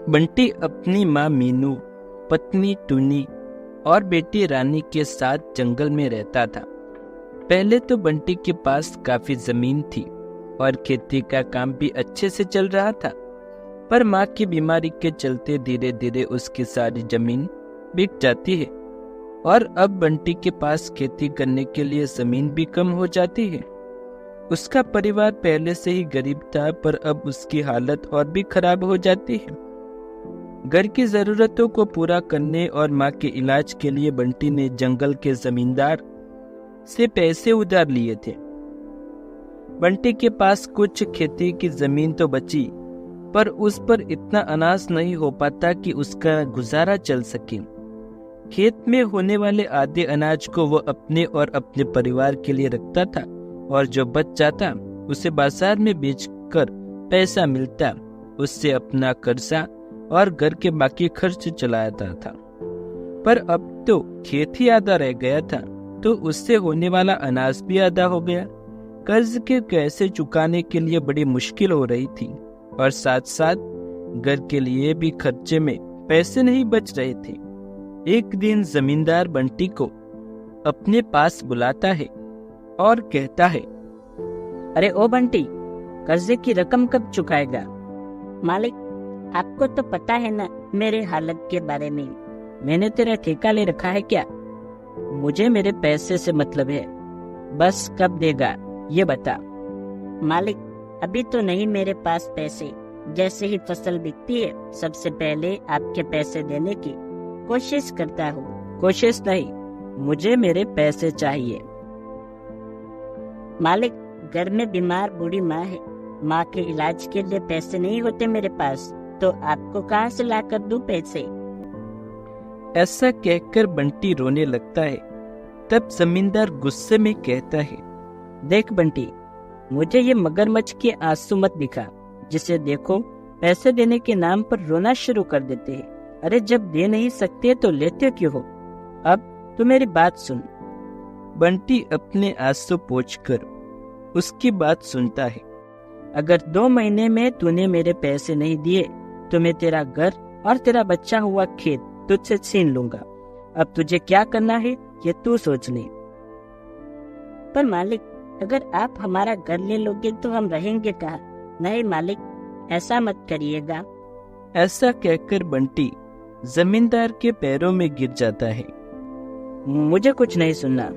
बंटी अपनी माँ मीनू, पत्नी टुनी और बेटी रानी के साथ जंगल में रहता था। पहले तो बंटी के पास काफी जमीन थी और खेती का काम भी अच्छे से चल रहा था, पर माँ की बीमारी के चलते धीरे धीरे उसकी सारी जमीन बिक जाती है और अब बंटी के पास खेती करने के लिए जमीन भी कम हो जाती है। उसका परिवार पहले से ही गरीब था, पर अब उसकी हालत और भी खराब हो जाती है। घर की जरूरतों को पूरा करने और माँ के इलाज के लिए बंटी ने जंगल के जमींदार से पैसे उधार लिए थे। बंटी के पास कुछ खेती की जमीन तो बची, पर उस पर इतना अनाज नहीं हो पाता कि उसका गुजारा चल सके। खेत में होने वाले आधे अनाज को वो अपने और अपने परिवार के लिए रखता था और जो बच जाता उसे बाजार में बेचकर पैसा मिलता, उससे अपना कर्जा और घर के बाकी खर्च चलाता था। पर अब तो खेत ही आधा रह गया था, तो उससे होने वाला अनाज भी आधा हो गया। कर्ज के पैसे चुकाने के लिए बड़ी मुश्किल हो रही थी और साथ साथ घर के लिए भी खर्चे में पैसे नहीं बच रहे थे। एक दिन जमींदार बंटी को अपने पास बुलाता है और कहता है, अरे ओ बंटी, कर्जे की रकम कब चुकाएगा? मालिक, आपको तो पता है ना मेरे हालत के बारे में। मैंने तेरा ठेका ले रखा है क्या? मुझे मेरे पैसे से मतलब है, बस कब देगा ये बता। मालिक, अभी तो नहीं मेरे पास पैसे। जैसे ही फसल बिकती है सबसे पहले आपके पैसे देने की कोशिश करता हूँ। कोशिश नहीं, मुझे मेरे पैसे चाहिए। मालिक, घर में बीमार बूढ़ी माँ है। माँ के इलाज के लिए पैसे नहीं होते मेरे पास, तो आपको कहाँ से लाकर दूं पैसे? ऐसा कहकर बंटी रोने लगता है। तब जमींदार गुस्से में कहता है, देख बंटी, मुझे ये मगरमच्छ के आंसू मत दिखा, जिसे देखो पैसे देने के नाम पर रोना शुरू कर देते हैं। अरे जब दे नहीं सकते तो लेते क्यों हो? अब तू मेरी बात सुन। बंटी अपने आंसू पोंछकर उसकी बात सुनता है। अगर 2 महीने में तूने मेरे पैसे नहीं दिए तो मैं तेरा घर और तेरा बच्चा हुआ खेत तुझसे छीन लूंगा। अब तुझे क्या करना है ये तू सोच ले। पर मालिक, अगर आप हमारा घर ले लोगे तो हम रहेंगे कहाँ? नहीं मालिक, ऐसा मत करिएगा। ऐसा कहकर बंटी जमींदार के पैरों में गिर जाता है। मुझे कुछ नहीं सुनना।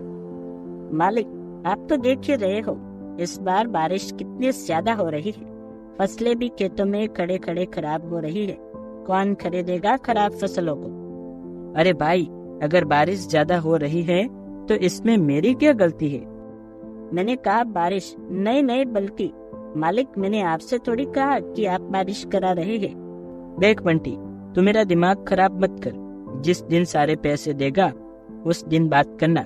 मालिक, आप तो देख ही रहे हो, इस बार बारिश कितनी ज्यादा हो रही है। फसलें भी खेतों में खड़े खड़े खराब हो रही है। कौन खरीदेगा खराब फसलों को? अरे भाई, अगर बारिश ज्यादा हो रही है तो इसमें मेरी क्या गलती है? मैंने कहा बारिश नहीं, बल्कि मालिक, मैंने आपसे थोड़ी कहा कि आप बारिश करा रहे हैं। देख बंटी, तू मेरा दिमाग खराब मत कर। जिस दिन सारे पैसे देगा उस दिन बात करना।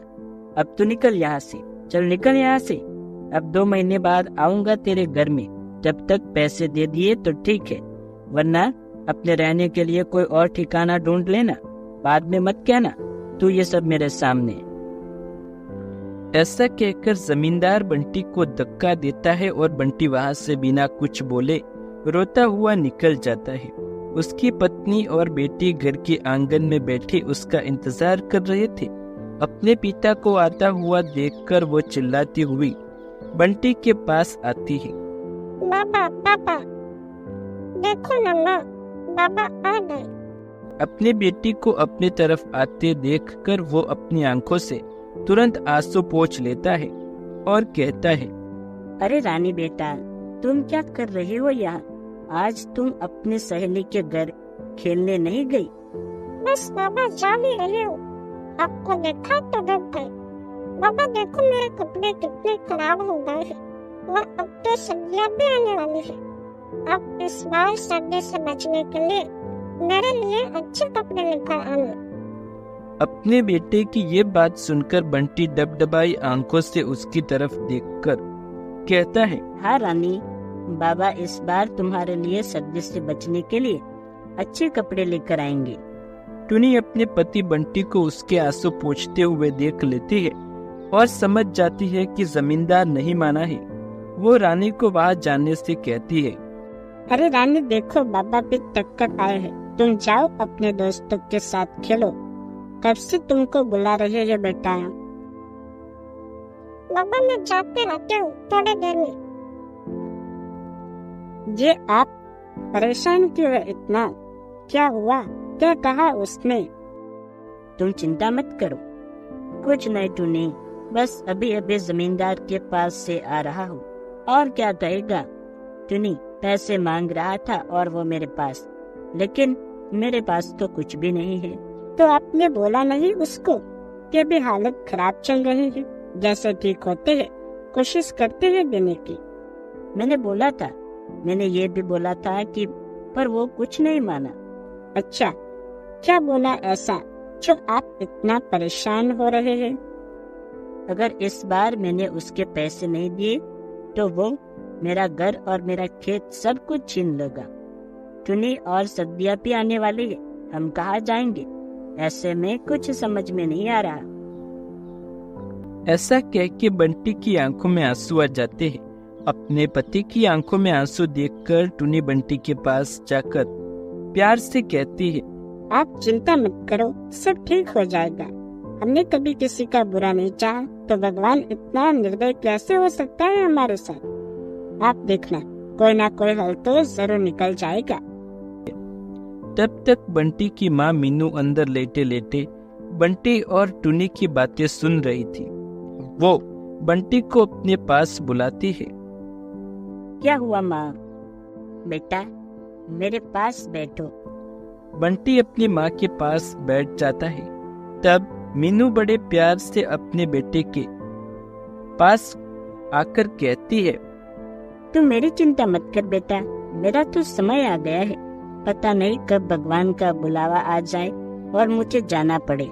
अब तू निकल यहाँ से, चल निकल यहाँ से। अब 2 महीने बाद आऊंगा तेरे घर में। जब तक पैसे दे दिए तो ठीक है, वरना अपने रहने के लिए कोई और ठिकाना ढूंढ लेना। बाद में मत कहना तू ये सब मेरे सामने। ऐसा कहकर जमींदार बंटी को धक्का देता है और बंटी वहां से बिना कुछ बोले रोता हुआ निकल जाता है। उसकी पत्नी और बेटी घर के आंगन में बैठे उसका इंतजार कर रहे थे। अपने पिता को आता हुआ देखकर वो चिल्लाती हुई बंटी के पास आती है। पापा, देखो मम्मा, पापा आ गए। अपनी बेटी को अपनी तरफ आते देखकर वो अपनी आंखों से तुरंत आंसू पोंछ लेता है और कहता है, अरे रानी बेटा, तुम क्या कर रही हो यहाँ? आज तुम अपनी सहेली के घर खेलने नहीं गई? बस पापा, जा भी रही हूँ। आपको देखा तो डर गए। पापा देखो, मेरे कपड़े कितने खराब हो गए हैं और अब तो सर्दियाँ भी आने वाली है। अब इस बार सर्दी से बचने के लिए मेरे लिए अच्छे कपड़े लेकर आना। अपने बेटे की ये बात सुनकर बंटी डबडबाई आंखों से उसकी तरफ देखकर कहता है, हाँ रानी, बाबा इस बार तुम्हारे लिए सर्दी से बचने के लिए अच्छे कपड़े लेकर आएंगे। टुनी अपने पति बंटी को उसके आंसू पोंछते हुए देख लेती है और समझ जाती है कि जमींदार नहीं माना है। वो रानी को वहां जाने से कहती है, अरे रानी देखो, बाबा भी टक्कर आए हैं। तुम जाओ अपने दोस्तों के साथ खेलो, कब से तुमको बुला रहे हैं बेटा। बाबा मैं जाते रहते हूँ थोड़ी देर में। ये आप परेशान क्यों है इतना? क्या हुआ? क्या कहा उसने? तुम चिंता मत करो, कुछ नहीं टूनी, बस अभी अभी जमींदार के पास से आ रहा हूँ। और क्या कहेगा? टूनी पैसे मांग रहा था और वो मेरे पास, लेकिन मेरे पास तो कुछ भी नहीं है। तो आपने बोला नहीं उसको कि भी हालत खराब चल रही है, जैसे ठीक होते हैं कोशिश करते हैं देने की? मैंने बोला था, मैंने ये भी बोला था कि, पर वो कुछ नहीं माना। अच्छा, क्या बोला ऐसा जो आप इतना परेशान हो रहे हैं? अगर इस बार मैंने उसके पैसे नहीं दिए तो वो मेरा घर और मेरा खेत सब कुछ छीन लेगा। टुनी और सर्दियाँ भी आने वाली है, हम कहाँ जाएंगे? ऐसे में कुछ समझ में नहीं आ रहा। ऐसा कह के बंटी की आंखों में आंसू आ जाते हैं। अपने पति की आंखों में आंसू देखकर टुनी बंटी के पास जाकर प्यार से कहती है, आप चिंता मत करो, सब ठीक हो जाएगा। हमने कभी किसी का बुरा नहीं चाहा, तो भगवान इतना निर्दय कैसे हो सकता है हमारे साथ? आप देखना, कोई ना कोई हल तो जरूर निकल जाएगा। तब तक बंटी की माँ मीनू अंदर लेटे लेटे बंटी और टुनी की बातें सुन रही थी। वो बंटी को अपने पास बुलाती है। क्या हुआ माँ? बेटा मेरे पास बैठो। बंटी अपनी माँ के पास बैठ जाता है। तब मीनू बड़े प्यार से अपने बेटे के पास आकर कहती है, तू मेरी चिंता मत कर बेटा, मेरा तो समय आ गया है। पता नहीं कब भगवान का बुलावा आ जाए और मुझे जाना पड़े।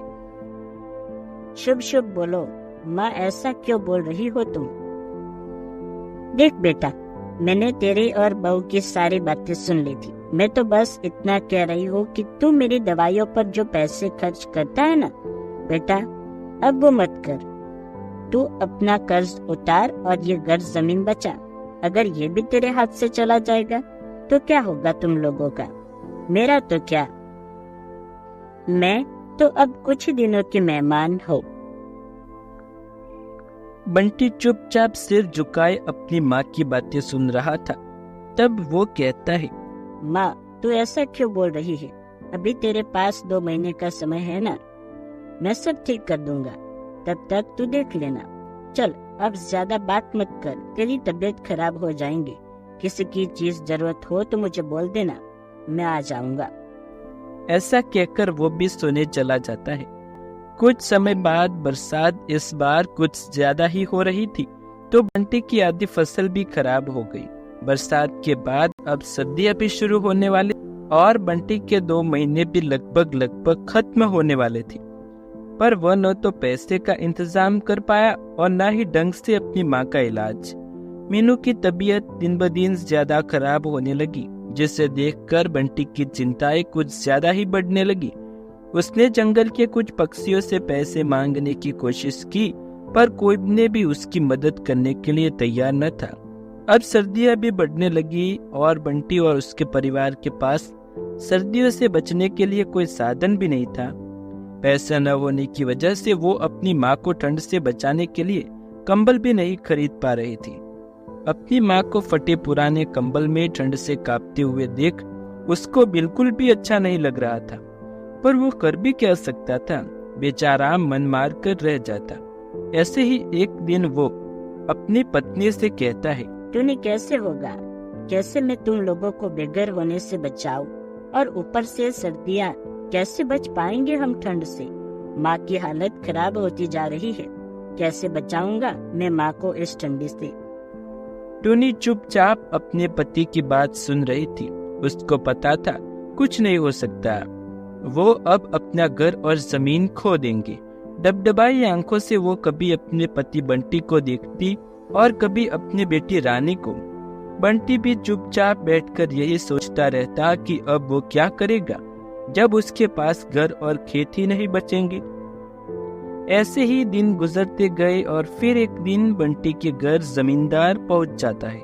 शुभ शुभ बोलो माँ, ऐसा क्यों बोल रही हो तुम? देख बेटा, मैंने तेरी और बहू की सारी बातें सुन ली थी। मैं तो बस इतना कह रही हूँ कि तू मेरी दवाइयों पर जो पैसे खर्च करता है ना बेटा, अब वो मत कर। तू अपना कर्ज उतार और ये घर जमीन बचा। अगर ये भी तेरे हाथ से चला जाएगा तो क्या होगा तुम लोगों का? मेरा तो क्या, मैं तो अब कुछ दिनों की मेहमान हूँ। बंटी चुपचाप सिर झुकाए अपनी माँ की बातें सुन रहा था। तब वो कहता है, माँ तू ऐसा क्यों बोल रही है? अभी तेरे पास 2 महीने का समय है ना, मैं सब ठीक कर दूंगा, तब तक तू देख लेना। चल अब ज्यादा बात मत कर, तेरी तबीयत खराब हो जाएंगी। किसी की चीज जरूरत हो तो मुझे बोल देना, मैं आ जाऊंगा। ऐसा कहकर वो भी सोने चला जाता है। कुछ समय बाद बरसात इस बार कुछ ज्यादा ही हो रही थी, तो बंटी की आधी फसल भी खराब हो गई। बरसात के बाद अब सर्दियां भी शुरू होने वाली और बंटी के 2 महीने भी लगभग खत्म होने वाले थे। पर वह न तो पैसे का इंतजाम कर पाया और न ही ढंग से अपनी माँ का इलाज। मीनू की तबीयत दिन ब दिन ज्यादा खराब होने लगी, जिसे देखकर बंटी की चिंताएं कुछ ज्यादा ही बढ़ने लगी। उसने जंगल के कुछ पक्षियों से पैसे मांगने की कोशिश की, पर कोई ने भी उसकी मदद करने के लिए तैयार न था। अब सर्दियां भी बढ़ने लगी और बंटी और उसके परिवार के पास सर्दियों से बचने के लिए कोई साधन भी नहीं था। पैसा न होने की वजह से वो अपनी माँ को ठंड से बचाने के लिए कंबल भी नहीं खरीद पा रही थी। अपनी माँ को फटे पुराने कंबल में ठंड से कांपते हुए देख उसको बिल्कुल भी अच्छा नहीं लग रहा था, पर वो कर भी क्या सकता था। बेचारा मन मार कर रह जाता। ऐसे ही एक दिन वो अपनी पत्नी से कहता है, टूनी कैसे होगा? कैसे मैं तुम लोगों को बेघर होने से बचाऊं? और ऊपर से सर्दियाँ, कैसे बच पाएंगे हम ठंड से? माँ की हालत खराब होती जा रही है, कैसे बचाऊंगा मैं माँ को इस ठंडी से? टूनी चुपचाप अपने पति की बात सुन रही थी। उसको पता था कुछ नहीं हो सकता। वो अब अपना घर और जमीन खो देंगे। डबडबाई आंखों से वो कभी अपने पति बंटी को देखती और कभी अपनी बेटी रानी को। बंटी भी चुपचाप बैठकर यही सोचता रहता कि अब वो क्या करेगा जब उसके पास घर और खेत ही नहीं बचेंगे। ऐसे ही दिन गुजरते गए और फिर एक दिन बंटी के घर जमींदार पहुंच जाता है।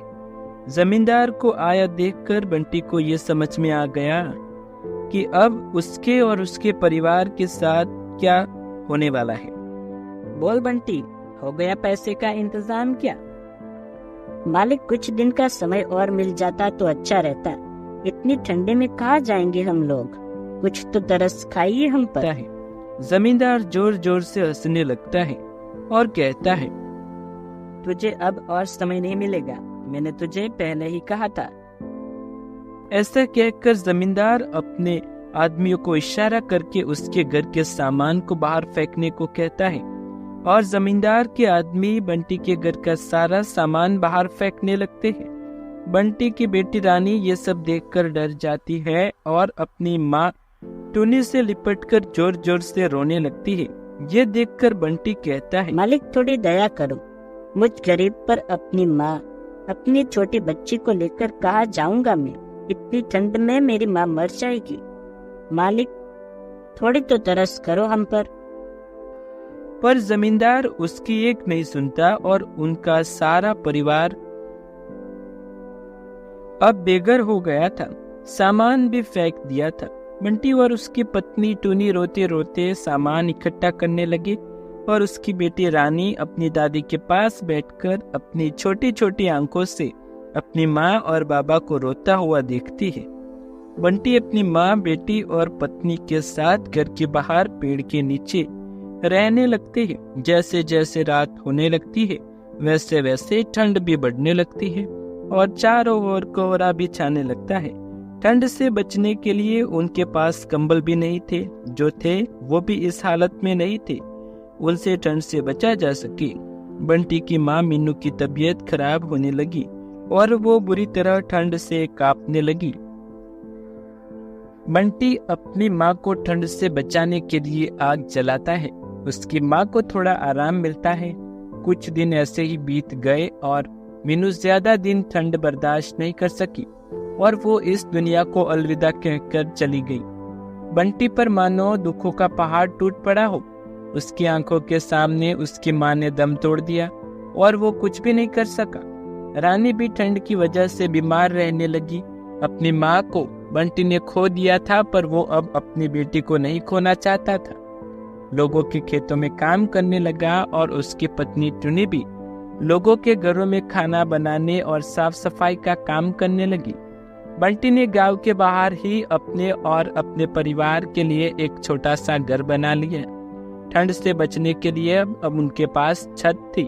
जमींदार को आया देखकर बंटी को ये समझ में आ गया कि अब उसके और उसके परिवार के साथ क्या होने वाला है। बोल बंटी, हो गया पैसे का इंतजाम क्या? मालिक, कुछ दिन का समय और मिल जाता तो अच्छा रहता। इतनी ठंडे में कहाँ जाएंगे हम लोग? कुछ तो तरस खाइए हम पर। है जमींदार जोर जोर से हंसने लगता है और कहता है, तुझे अब और समय नहीं मिलेगा, मैंने तुझे पहले ही कहा था। ऐसा कहकर जमींदार अपने आदमियों को इशारा करके उसके घर के सामान को बाहर फेंकने को कहता है और जमींदार के आदमी बंटी के घर का सारा सामान बाहर फेंकने लगते हैं। बंटी की बेटी रानी ये सब देखकर डर जाती है और अपनी माँ टूनी से लिपटकर जोर जोर से रोने लगती है। ये देखकर बंटी कहता है, मालिक, थोड़ी दया करो मुझ गरीब पर। अपनी माँ, अपनी छोटी बच्ची को लेकर कहाँ जाऊंगा मैं? इतनी ठंड में मेरी माँ मर जाएगी। मालिक, थोड़ी तो तरस करो हम पर जमींदार उसकी एक नहीं सुनता और उनका सारा परिवार अब बेघर हो गया था। सामान भी फेंक दिया था। बंटी और उसकी पत्नी टूनी रोते रोते सामान इकट्ठा करने लगे और उसकी बेटी रानी अपनी दादी के पास बैठकर अपनी छोटी छोटी आंखों से अपनी माँ और बाबा को रोता हुआ देखती है। बंटी अपनी माँ, बेटी और पत्नी के साथ घर के बाहर पेड़ के नीचे रहने लगते हैं। जैसे जैसे रात होने लगती है वैसे वैसे ठंड भी बढ़ने लगती है और चारों ओर कोहरा भी छाने लगता है। ठंड से बचने के लिए उनके पास कंबल भी नहीं थे, जो थे वो भी इस हालत में नहीं थे उनसे ठंड से बचा जा सके। बंटी की माँ मीनू की तबीयत खराब होने लगी और वो बुरी तरह ठंड से कांपने लगी। बंटी अपनी माँ को ठंड से बचाने के लिए आग जलाता है। उसकी माँ को थोड़ा आराम मिलता है। कुछ दिन ऐसे ही बीत गए और मीनू ज्यादा दिन ठंड बर्दाश्त नहीं कर सकी और वो इस दुनिया को अलविदा कहकर चली गई। बंटी पर मानो दुखों का पहाड़ टूट पड़ा हो। उसकी आंखों के सामने उसकी माँ ने दम तोड़ दिया और वो कुछ भी नहीं कर सका। रानी भी ठंड की वजह से बीमार रहने लगी। अपनी माँ को बंटी ने खो दिया था, पर वो अब अपनी बेटी को नहीं खोना चाहता था। लोगों के खेतों में काम करने लगा और उसकी पत्नी टुनी भी लोगों के घरों में खाना बनाने और साफ सफाई का काम करने लगी। बंटी ने गांव के बाहर ही अपने और अपने परिवार के लिए एक छोटा सा घर बना लिया। ठंड से बचने के लिए अब उनके पास छत थी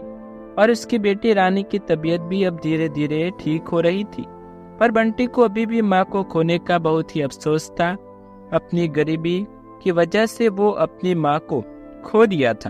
और उसकी बेटी रानी की तबीयत भी अब धीरे धीरे ठीक हो रही थी। पर बंटी को अभी भी माँ को खोने का बहुत ही अफसोस था। अपनी गरीबी की वजह से वो अपनी माँ को खो दिया था।